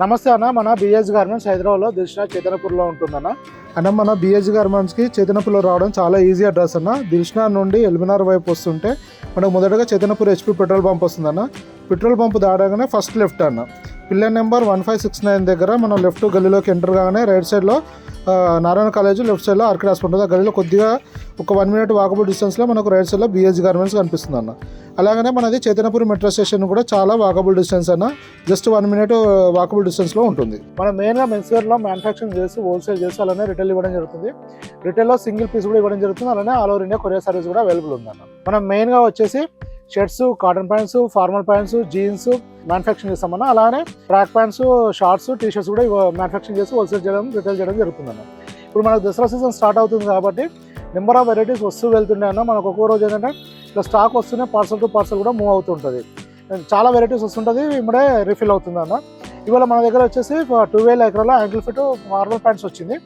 నమస్తే అన్న, మన బిఎస్ గార్మెంట్స్ హైదరాబాద్లో దిల్షా చైతన్యపూర్లో ఉంటుందన్న. మన బిఎస్ గార్మెంట్స్కి చైతన్యపూర్లో రావడం చాలా ఈజీ అడ్రస్ అన్న. దిల్షా నుండి ఎల్బినార్ వైపు వస్తుంటే మనకు మొదటగా చైతన్యపూర్ హెచ్పి పెట్రోల్ పంప్ వస్తుందన్న. పెట్రోల్ పంప్ దాడగానే ఫస్ట్ లెఫ్ట్ అన్న. పిల్లర్ నెంబర్ 1569 దగ్గర మనం లెఫ్ట్ గల్లీలోకి ఎంటర్ కాగానే రైట్ సైడ్లో నారాయణ కాలేజ్, లెఫ్ట్ సైడ్లో ఆర్కిడ్ హాస్పిటల్ ఉంటుంది. ఆ గల్లీలో కొద్దిగా ఒక 1 మినిట్ వాకబుల్ డిస్టెన్స్లో మనకు రైట్ సైడ్లో బిఎస్ గార్మెంట్స్ కనిపిస్తుంది అన్న. అలాగనే మనది చైతన్యపూర్ మెట్రో స్టేషన్ కూడా చాలా వాకబుల్ డిస్టెన్స్ అన్న. జస్ట్ 1 మినిట్ వాకబుల్ డిస్టెన్స్లో ఉంటుంది. మనం మెయిన్గా మెన్స్వేర్లో మ్యానుఫ్యాక్చరింగ్ చేసి హోల్సేల్ చేసి అలానే రిటైల్ ఇవ్వడం జరుగుతుంది. రిటైల్లో సింగిల్ పీస్ కూడా ఇవ్వడం జరుగుతుంది. అలానే all over India courier service కూడా అవైలబుల్ ఉందన్న. మనం మెయిన్గా వచ్చేసి shirts, cotton pants, formal pants, jeans manufacturing చేస్తామన్న. అలానే track pants, shorts, T shirts కూడా మ్యానుఫ్యాక్చరింగ్ చేసి హోల్సేల్ చేయడం, రిటైల్ చేయడం జరుగుతుందన్న. ఇప్పుడు మనకు దసరా సీజన్ స్టార్ట్ అవుతుంది కాబట్టి నెంబర్ ఆఫ్ వెరైటీస్ వస్తూ వెళ్తుండే అన్న. మనకు ఒక్కో రోజు ఏంటంటే ఇలా స్టాక్ వస్తూనే పార్సల్ టు పార్సల్ కూడా మూవ్ అవుతుంటుంది. చాలా వెరైటీస్ వస్తుంటుంది, ఇప్పుడే రీఫిల్ అవుతుంది అన్న. ఇవాళ మన దగ్గర వచ్చేసి 12 ఎకరాల యాంకిల్ ఫిట్ నార్మల్ ప్యాంట్స్ వచ్చింది.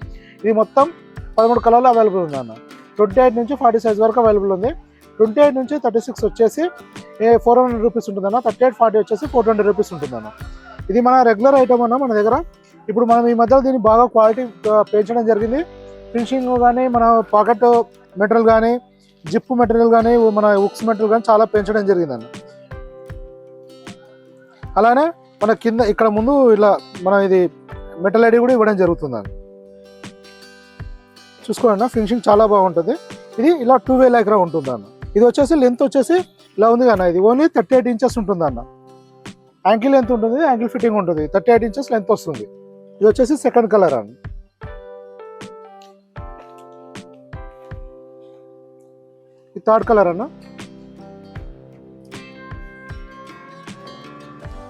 ఇది మొత్తం 13 కలర్లు అవైలబుల్ ఉంది అన్న. 28 నుంచి 40 సైజ్ వరకు అవైలబుల్ ఉంది. 28 నుంచి 36 వచ్చేసి 400 రూపీస్ ఉంటుందన్న. 38, 40 వచ్చేసి 420 రూపీస్ ఉంటుందన్న. ఇది మన రెగ్యులర్ ఐటమ్ అన్న మన దగ్గర. ఇప్పుడు మనం ఈ మధ్యలో దీన్ని బాగా క్వాలిటీ పెంచడం జరిగింది. ఫినిషింగ్ కానీ, మన పాకెట్ మెటీరియల్ కానీ, జిప్ మెటీరియల్ కానీ, మన హుక్స్ మెటీరియల్ కానీ చాలా పెంచడం జరిగిందన్న. అలానే మన కింద ఇక్కడ ముందు ఇలా మన ఇది మెటల్ ఐడి కూడా ఇవ్వడం జరుగుతుందన్న. చూసుకోండి, ఫినిషింగ్ చాలా బాగుంటుంది. ఇది ఇలా 12 ఎకరా ఉంటుంది అన్న. ఇది వచ్చేసి లెంత్ వచ్చేసి ఇలా ఉంది అన్న. ఇది ఓన్లీ 38 ఇంచెస్ ఉంటుంది అన్న. యాంకిల్ లెంత్ ఉంటుంది, యాంకిల్ ఫిట్టింగ్ ఉంటుంది. 38 ఇంచెస్ లెంత్ వస్తుంది. ఇది వచ్చేసి సెకండ్ కలర్ అన్న. ఇది థర్డ్ కలర్ అన్న.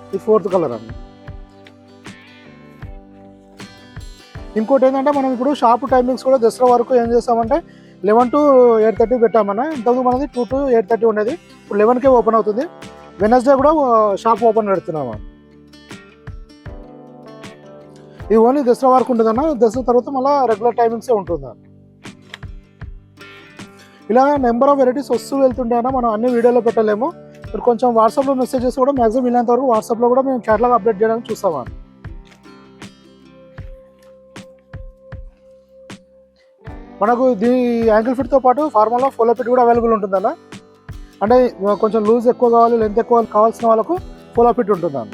ఇది ఫోర్త్ కలర్ అన్న. ఇంకోటి ఏంటంటే మనం ఇప్పుడు షాప్ టైమింగ్స్ కూడా దసరా వరకు ఏం చేస్తామంటే 11 to 8:30 పెట్టామన్నా. ఇంతకుముందు మనది 2 to 8:30 ఉండేది. ఇప్పుడు 11కే ఓపెన్ అవుతుంది. వెనస్డే కూడా షాప్ ఓపెన్ పెడుతున్నాము. ఇది ఓన్లీ దసరా వరకు ఉంటుందన్న. దసరా తర్వాత మళ్ళీ రెగ్యులర్ టైమింగ్సే ఉంటుందన్న. ఇలా నెంబర్ ఆఫ్ వెరైటీస్ వస్తూ వెళ్తుంటే అన్న. మనం అన్ని వీడియోలో పెట్టలేము. ఇప్పుడు కొంచెం వాట్సాప్లో మెసేజెస్ కూడా మ్యాక్సిమం వీళ్ళంత వరకు వాట్సాప్లో కూడా మేము క్యాటలాగ్ అప్డేట్ చేయడానికి చూస్తామని. మనకు ఈ యాంకిల్ ఫిట్తో పాటు ఫార్మల్లో ఫోలో ఫిట్ కూడా అవైలబుల్ ఉంటుందన్న. అంటే కొంచెం లూజ్ ఎక్కువ కావాలి, లెంత్ ఎక్కువ కావాల్సిన వాళ్ళకు ఫోలో ఫిట్ ఉంటుందన్న.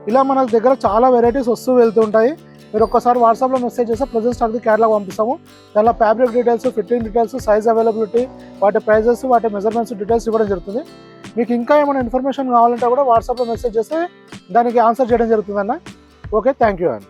ఇలా మన దగ్గర చాలా వెరైటీస్ వస్తూ వెళ్తుంటాయి. మీరు ఒక్కసారి వాట్సాప్లో మెసేజ్ చేస్తే ప్రజెంట్ స్టాక్ క్యాటలాగ్ పంపిస్తాము. దానిలో fabric details, fitting details, size availability, వాటి ప్రైజెస్, వాటి మెజర్మెంట్స్ డీటెయిల్స్ ఇవ్వడం జరుగుతుంది. మీకు ఇంకా ఏమైనా ఇన్ఫర్మేషన్ కావాలంటే కూడా వాట్సాప్లో మెసేజ్ చేస్తే దానికి ఆన్సర్ చేయడం జరుగుతుందన్న. ఓకే, థ్యాంక్ యూ అండి.